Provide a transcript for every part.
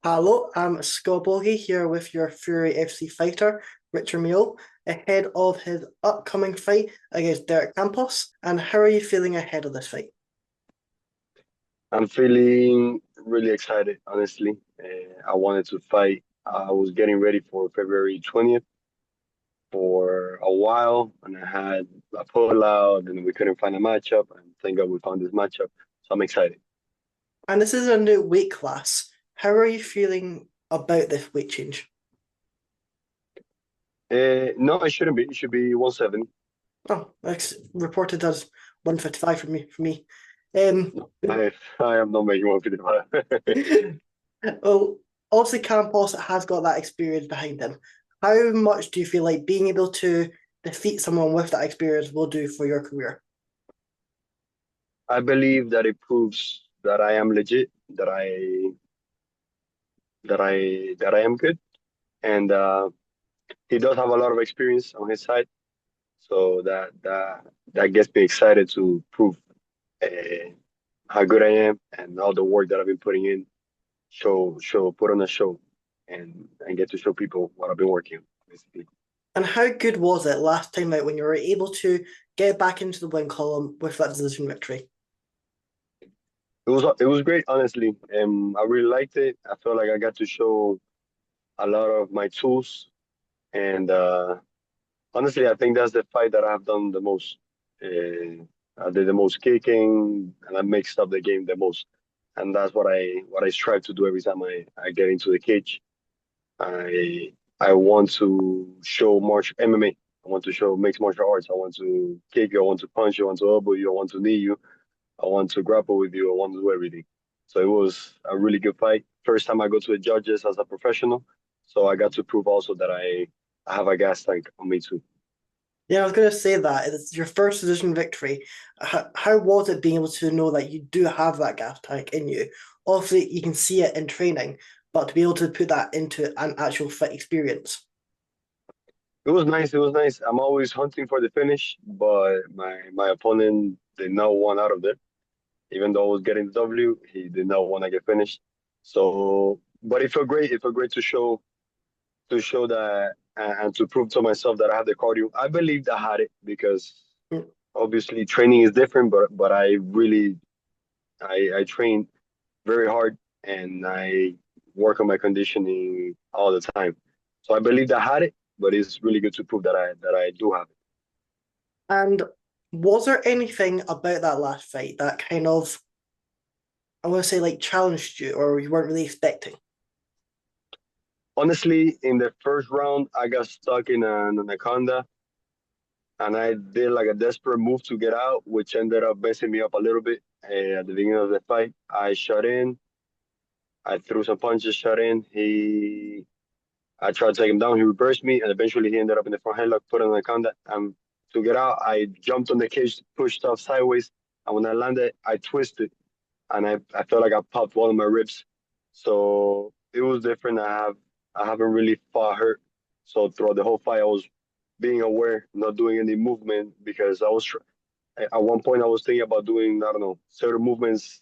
Hello, I'm Scott Bogie here with your Fury FC fighter, Richard Mayol, ahead of his upcoming fight against Derek Campos. And how are you feeling ahead of this fight? I'm feeling really excited, honestly. I wanted to fight. I was getting ready for February 20th for a while, and I had a pullout, and we couldn't find a matchup. And thank God we found this matchup. So I'm excited. And this is a new weight class. How are you feeling about this weight change? No, it shouldn't be. It should be 170. Oh, it's reported as 155 for me. Um, No, I am not making 155. well, obviously Campos has got that experience behind him. How much do you feel like being able to defeat someone with that experience will do for your career? I believe that it proves that I am legit, that I am good, and he does have a lot of experience on his side. So that gets me excited to prove uh, how good I am and all the work that I've been putting in. Put on a show, and get to show people what I've been working on, basically. And how good was it last time out when you were able to get back into the win column with that decision victory? It was great, honestly. I really liked it. I felt like I got to show a lot of my tools, and honestly, I think that's the fight that I've done the most. I did the most kicking, and I mixed up the game the most, and that's what I strive to do every time I get into the cage. I want to show martial MMA. I want to show mixed martial arts. I want to kick you. I want to punch you. I want to elbow you. I want to knee you. I want to grapple with you. I want to do everything. So it was a really good fight. First time I go to the judges as a professional. So I got to prove also that I have a gas tank on me too. Yeah, I was going to say that it's your first decision victory. How was it being able to know that you do have that gas tank in you? Obviously, you can see it in training, but to be able to put that into an actual fight experience. It was nice. It was nice. I'm always hunting for the finish, but my opponent did not want out of there. Even though I was getting the W, he did not want to get finished. So, but it felt great. It felt great to show that and to prove to myself that I have the cardio. I believed I had it because Mm. obviously training is different, but I really I train very hard and I work on my conditioning all the time. So I believed I had it, but it's really good to prove that I do have it. And was there anything about that last fight that kind of, I want to say, like challenged you or you weren't really expecting? Honestly, in the first round, I got stuck in an anaconda and I did like a desperate move to get out, which ended up messing me up a little bit. At the beginning of the fight, I shut in. I threw some punches, shut in. I tried to take him down. He reversed me, and eventually he ended up in the front headlock, put on the counter. And to get out, I jumped on the cage, pushed off sideways, and when I landed, I twisted, and I felt like I popped one of my ribs. So it was different. I haven't really fought hurt. So throughout the whole fight, I was being aware, not doing any movement because at one point I was thinking about doing, I don't know, certain movements,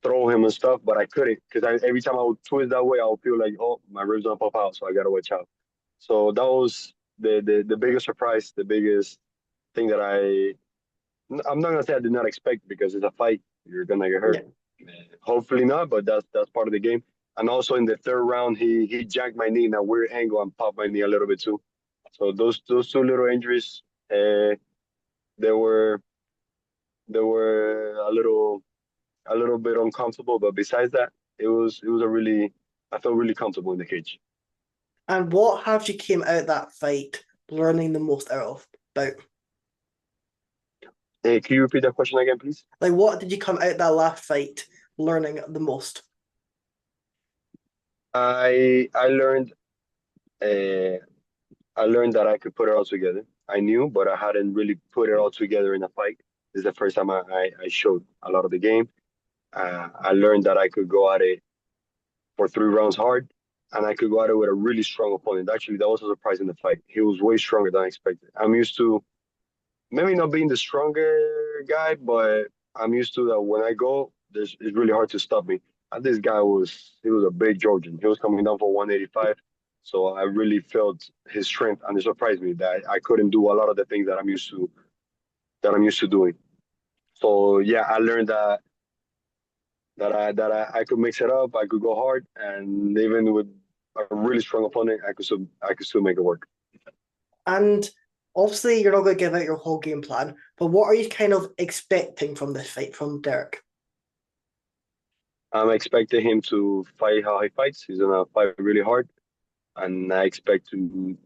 throw him and stuff, but I couldn't because every time I would twist that way, I would feel like, oh, my ribs gonna pop out, so I gotta watch out. So that was the biggest surprise, the biggest thing that I'm not gonna say I did not expect because it's a fight, you're gonna get hurt. Yeah. Hopefully not, but that's part of the game. And also in the third round, he jacked my knee in a weird angle and popped my knee a little bit too. So those two little injuries, uh, they were they were a little bit uncomfortable, but besides that, it was a really I felt really comfortable in the cage. And what have you came out that fight learning the most out of about? Hey, can you repeat that question again, please? Like, what did you come out that last fight learning the most? I learned uh, I learned that I could put it all together. I knew, but I hadn't really put it all together in a fight. This is the first time I showed a lot of the game. I learned that I could go at it for 3 rounds hard, and I could go at it with a really strong opponent. Actually, that was a surprise in the fight. He was way stronger than I expected. I'm used to maybe not being the stronger guy, but I'm used to that when I go, it's really hard to stop me. this guy was a big Georgian. He was coming down for 185. So I really felt his strength, and it surprised me that I couldn't do a lot of the things that I'm used to doing. So yeah, I learned that I could mix it up. I could go hard, and even with a really strong opponent, I could still make it work. And obviously, you're not going to give out your whole game plan, but what are you kind of expecting from this fight from Derek? I'm expecting him to fight how he fights. He's gonna fight really hard, and I expect to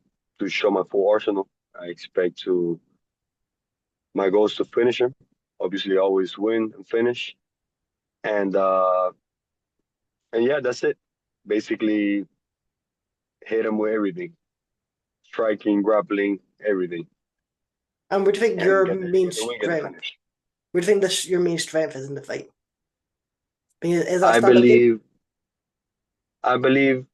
show my full arsenal. I expect to my goal is to finish him. Obviously, always win and finish, and uh, and yeah, that's it. Basically, hit him with everything, striking, grappling, everything, And where do you think and your get the main get the win, get the strength? finish. Where do you think this your main strength is in the fight? Is that I stand-up game? believe, I believe,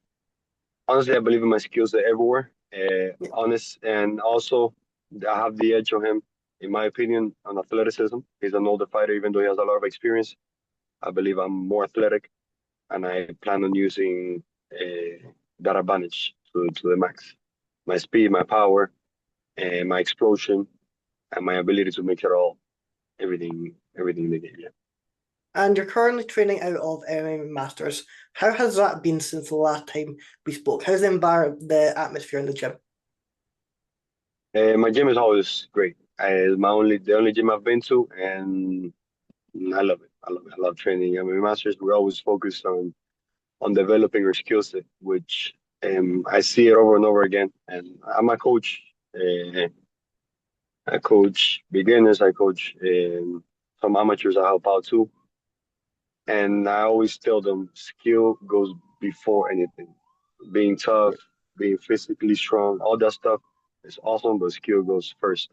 honestly, I believe in my skills everywhere. Yeah. Honest, and also I have the edge on him, in my opinion, on athleticism. He's an older fighter, even though he has a lot of experience. I believe I'm more athletic, and I plan on using that advantage to the max. My speed, my power, and my explosion, and my ability to make it all, everything in the game. Yeah. And you're currently training out of MMA Masters. How has that been since the last time we spoke? How's the environment, the atmosphere in the gym? My gym is always great. It's the only gym I've been to, and I love it. I love it. I love training. I mean, masters, we're always focused on developing our skill set, which I see it over and over again. And I'm a coach. I coach beginners. I coach some amateurs. I help out too. And I always tell them skill goes before anything. Being tough, being physically strong, all that stuff is awesome, but skill goes first.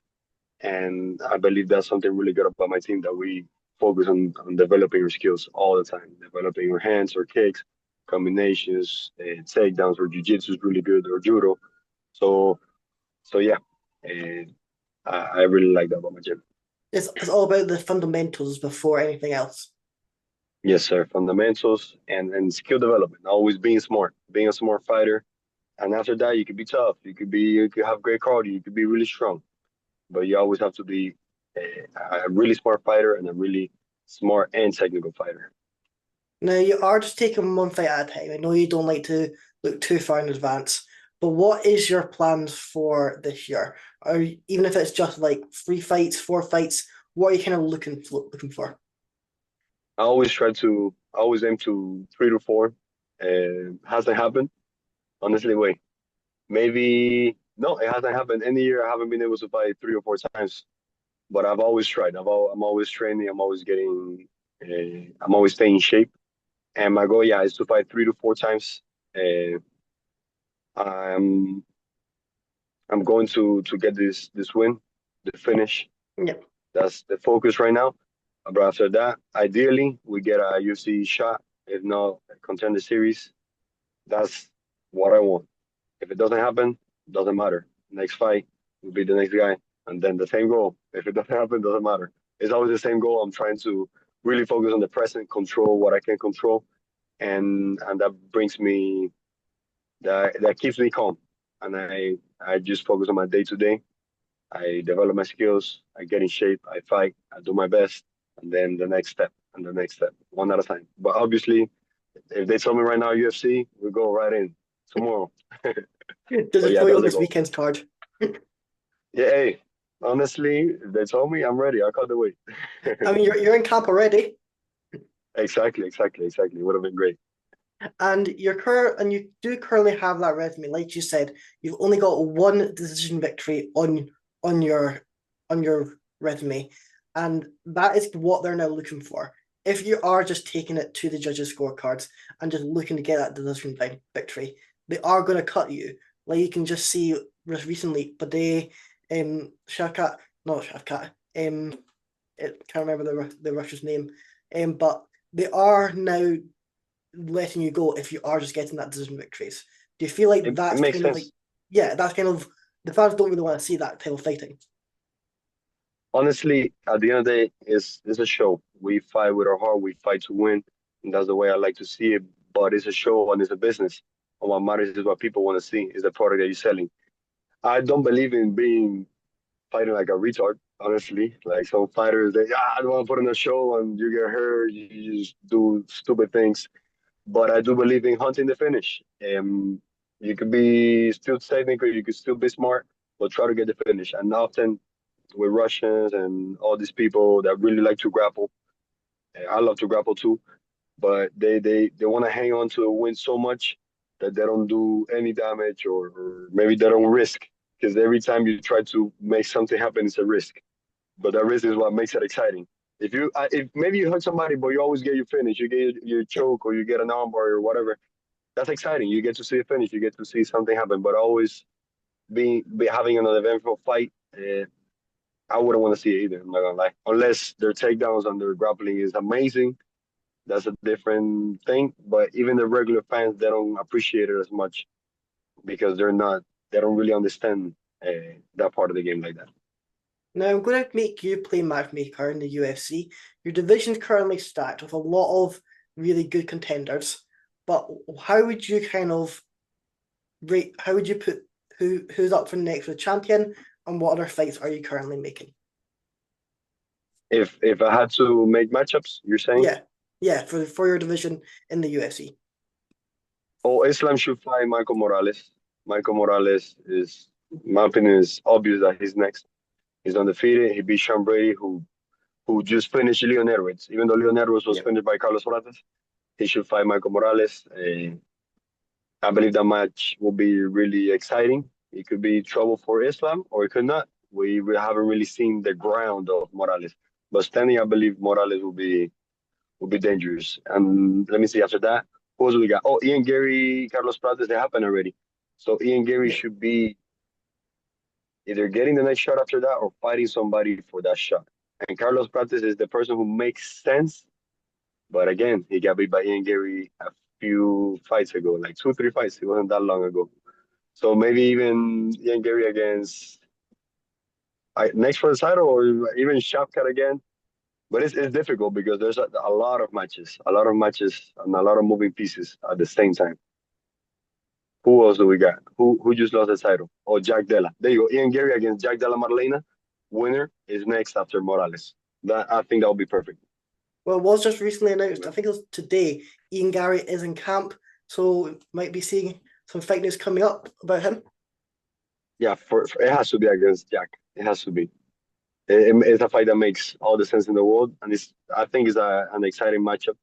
And I believe that's something really good about my team that we focus on developing our skills all the time, developing our hands or kicks, combinations, takedowns, or jiu-jitsu is really good, or judo. So, so yeah, and I really like that about my gym. It's all about the fundamentals before anything else. Yes, sir. Fundamentals and skill development. Always being smart, being a smart fighter. And after that, you could be tough. You could have great cardio. You could be really strong. But you always have to be a really smart fighter and a really smart and technical fighter. Now you are just taking one fight at a time. I know you don't like to look too far in advance, but what is your plans for this year? Or even if it's just like 3 fights, 4 fights, what are you kind of looking for? I always aim to 3 to 4. Hasn't happened. Honestly, wait, maybe, no, it hasn't happened. Any year I haven't been able to fight 3 or 4 times, but I've always tried. I'm always training. I'm always staying in shape. And my goal, yeah, is to fight 3 to 4 times. Uh, I'm I'm going to get this win, the finish. Yeah. That's the focus right now. But after that, ideally, we get a UFC shot, if not a contender series. That's what I want. If it doesn't happen, doesn't matter. Next fight will be the next guy, and then the same goal. If it doesn't happen, doesn't matter. It's always the same goal. I'm trying to really focus on the present, control what I can control, and that brings me that keeps me calm, and I just focus on my day to day. I develop my skills. I get in shape. I fight. I do my best, and then the next step and the next step, one at a time. But obviously, if they tell me right now UFC, we go right in tomorrow. Does But it yeah, put you that's on the this goal. weekend's card? Yeah, hey, honestly, if they told me, I'm ready. I can't wait. I mean, you're in camp already, Exactly, exactly, exactly. Would have been great. and you do currently have that resume. Like you said, you've only got one decision victory on your on your resume, and that is what they're now looking for. If you are just taking it to the judges' scorecards and just looking to get that decision victory, they are going to cut you. Like you can just see recently, but they Shavkat, not Shavkat, can't remember the Russia's name, but they are now letting you go if you are just getting that decision victories. Do you feel like It that's makes kind of like, sense. yeah, that's kind of the fans don't really want to see that type of fighting? Honestly, at the end of the day, it's a show. We fight with our heart. We fight to win. And that's the way I like to see it. But it's a show and it's a business. And what matters is what people want to see is the product that you're selling. I don't believe in being fighting like a retard, honestly. Like some fighters, I don't want to put on a show and you get hurt, you just do stupid things. But I do believe in hunting the finish. You could be still technical, you could still be smart, but try to get the finish. And often with Russians and all these people that really like to grapple, I love to grapple too, but they want to hang on to a win so much that they don't do any damage or maybe they don't risk because every time you try to make something happen, it's a risk. But that risk is what makes it exciting. If maybe you hurt somebody, but you always get your finish, you get your Yeah. choke or you get an armbar or whatever. That's exciting. You get to see a finish. You get to see something happen. But always be having an eventful fight. I wouldn't want to see it either. I'm not gonna lie. Unless their takedowns and their grappling is amazing, that's a different thing. But even the regular fans, they don't appreciate it as much because they don't really understand that part of the game like that. Now I'm going to make you play matchmaker in the UFC. Your division's currently stacked with a lot of really good contenders, but how would you kind of rate? How would you put who's up for next for the champion, and what other fights are you currently making? If I had to make matchups, you're saying? Yeah, yeah, for your division in the UFC. Oh, Islam should fight Michael Morales. Michael Morales is, in my opinion, is obvious that he's next. He's undefeated. He beat Sean Brady, who just finished Leon Edwards. Even though Leon Edwards was Yeah. finished by Carlos Prates, he should fight Michael Morales. I believe that match will be really exciting. It could be trouble for Islam, or it could not. We haven't really seen the ground of Morales, but standing, I believe Morales will be dangerous. And let me see after that, who else we got? Oh, Ian Gary, Carlos Prates, they happened already. So Ian Gary Yeah. should be either getting the next shot after that or fighting somebody for that shot. And Carlos Prates is the person who makes sense. But again, he got beat by Ian Gary a few fights ago, like two, three fights. It wasn't that long ago. So maybe even Ian Gary against next for the title or even Shafkat again. But it's difficult because there's a lot of matches and a lot of moving pieces at the same time. Who else do we got? Who just lost the title? Oh, Jack Della. There you go. Ian Gary against Jack Della Marlena. Winner is next after Morales. That I think that would be perfect. Well, it was just recently announced. I think it was today. Ian Gary is in camp, so might be seeing some fight news coming up about him. Yeah, for it has to be against Jack. It has to be. It's a fight that makes all the sense in the world, and I think it's an exciting matchup.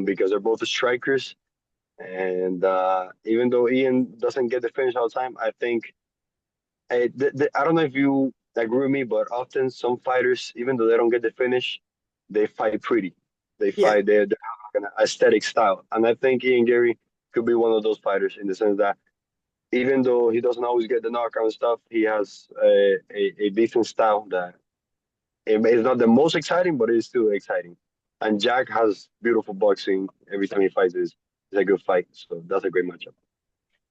Because they're both strikers, and even though Ian doesn't get the finish all the time, I think I don't know if you agree with me, but often some fighters, even though they don't get the finish, they fight pretty. They Yeah, fight they have an aesthetic style, and I think Ian Gary could be one of those fighters in the sense that even though he doesn't always get the knockout and stuff, he has a decent style that it's not the most exciting, but it's still exciting. And Jack has beautiful boxing. Every time he fights, is a good fight. So that's a great matchup.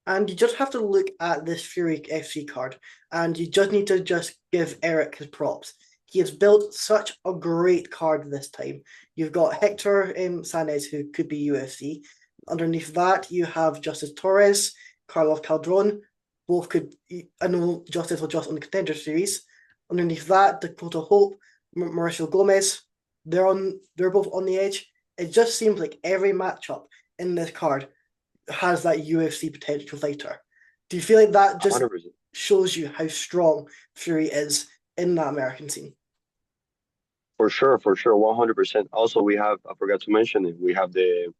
and you just have to look at this Fury FC card, and you just need to just give Eric his props. He has built such a great card this time. You've got Hector Sanez, who could be UFC. Underneath that, you have Justice Torres, Carlos Caldron. Both could, I know Justice was just on the contender series. Underneath that, Dakota Hope, Mauricio Gomez. They're both on the edge. It just seems like every matchup in this card has that UFC potential fighter. Do you feel like that just 100%. shows you how strong Fury is in that American scene? For sure, 100%. Also, we have, I forgot to mention it, we have the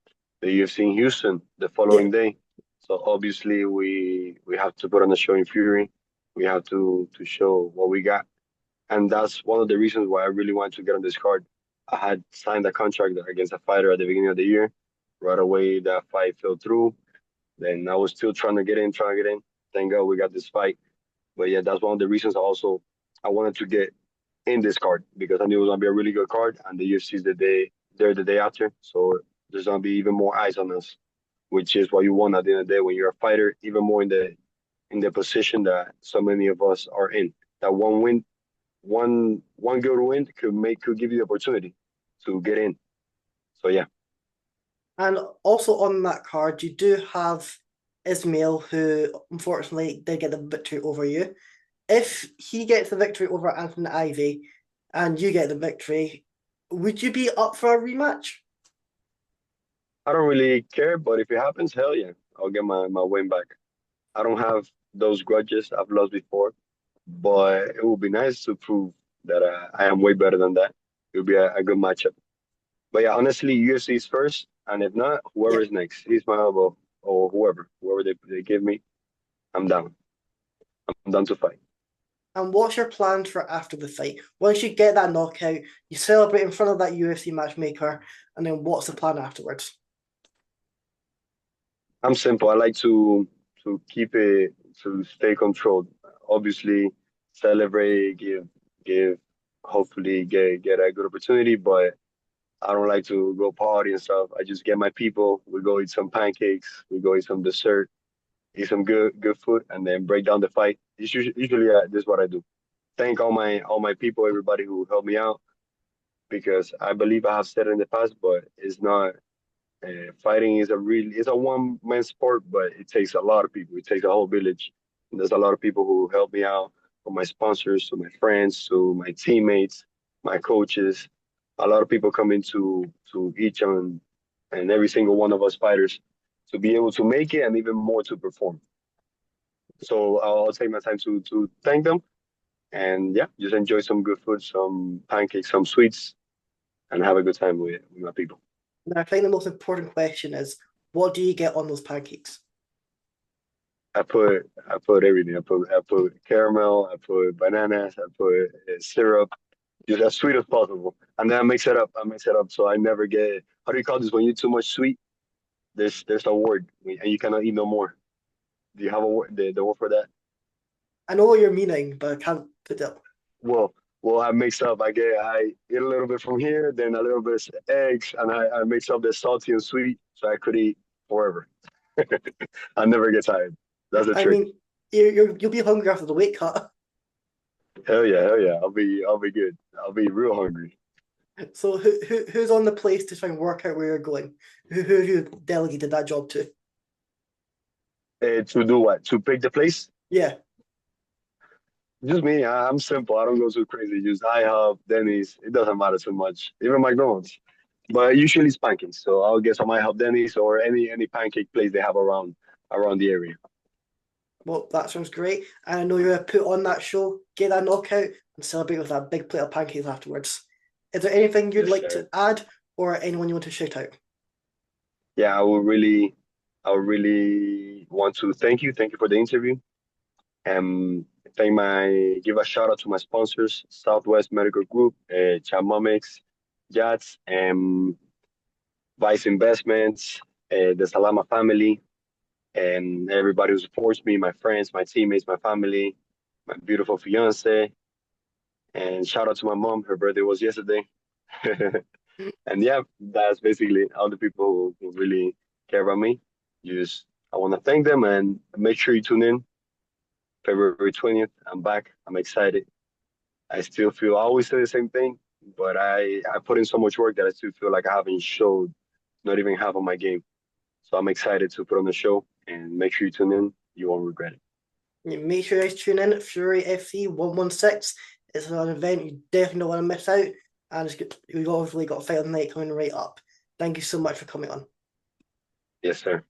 UFC in Houston the Yeah, following day. So obviously we have to put on a show in Fury. We have to show what we got. And that's one of the reasons why I really wanted to get on this card. I had signed a contract against a fighter at the beginning of the year. Right away, that fight fell through. Then I was still trying to get in. Thank God we got this fight. But yeah, that's one of the reasons also I wanted to get in this card because I knew it was gonna be a really good card, and the UFC is the day after, so there's gonna be even more eyes on us, which is what you want at the end of the day when you're a fighter, even more in the position that so many of us are in. That one good win could give you the opportunity to get in. So yeah, And also on that card, you do have Ismail, who unfortunately did get the victory over you. If he gets the victory over Anthony Ivy and you get the victory, would you be up for a rematch? I don't really care, but if it happens, hell yeah, I'll get my win back. I don't have those grudges. I've lost before, but it would be nice to prove that I am way better than that. It would be a good matchup. But yeah, honestly, UFC is first, and if not, whoever Yeah. is next, Ismail or whoever they give me, I'm down. I'm down to fight. And what's your plans for after the fight? Once you get that knockout, you celebrate in front of that UFC matchmaker, and then what's the plan afterwards? I'm simple. I like to keep it to stay controlled. Obviously, celebrate, give, hopefully get a good opportunity, but I don't like to go party and stuff. I just get my people. We go eat some pancakes. We go eat some dessert, eat some good food, and then break down the fight. Usually this is what I do. Thank all my people, everybody who helped me out, because I believe I have said it in the past, but it's not. Fighting is it's a one man sport, but it takes a lot of people. It takes a whole village. And there's a lot of people who help me out, from my sponsors to my friends to my teammates, my coaches. A lot of people come into to each and every single one of us fighters to be able to make it and even more to perform. So I'll take my time to thank them, and yeah, just enjoy some good food, some pancakes, some sweets, and have a good time with my people. Now, I think the most important question is, what do you get on those pancakes? I put everything. I put caramel. I put bananas. I put syrup, just as sweet as possible, and then I mix it up. I mix it up so I never get, how do you call this when you eat too much sweet? There's a word, and you cannot eat no more. Do you have a word, the word for that? I know what you're meaning, but I can't put it up. Well, I mix up. I eat a little bit from here, then a little bit of eggs, and I mix up the salty and sweet so I could eat forever. I never get tired. That's the I trick. mean, you'll be hungry after the weight cut. Hell yeah, hell yeah. I'll be good. I'll be real hungry. So who's on the place to try and work out where you're going? Who have you delegated that job to? To do what? To pick the place? Yeah. Just me. I'm simple. I don't go too crazy. Just IHOP, Denny's. It doesn't matter too much. Even McDonald's. But usually it's pancakes. So I'll get some IHOP, Denny's, or any pancake place they have around the area. Well, that sounds great. And I know you're gonna put on that show, get that knockout, and celebrate with that big plate of pancakes afterwards. Is there anything you'd Yes, like sir. to add, or anyone you want to shout out? Yeah, I would really want to thank you for the interview. And give a shout out to my sponsors, Southwest Medical Group, Chamomics, Jats, and Vice Investments, the Salama family, and everybody who supports me, my friends, my teammates, my family, my beautiful fiance. And shout out to my mom. Her birthday was yesterday. And yeah, that's basically all the people who really care about me. Just I want to thank them, and make sure you tune in February 20th. I'm back. I'm excited. I always say the same thing, but I put in so much work that I still feel like I haven't showed not even half of my game. So I'm excited to put on the show, and make sure you tune in. You won't regret it. Make sure you guys tune in. Fury FC 116. It's an event you definitely don't want to miss out. And it's good. We've obviously got a fight of the night coming right up. Thank you so much for coming on. Yes, sir.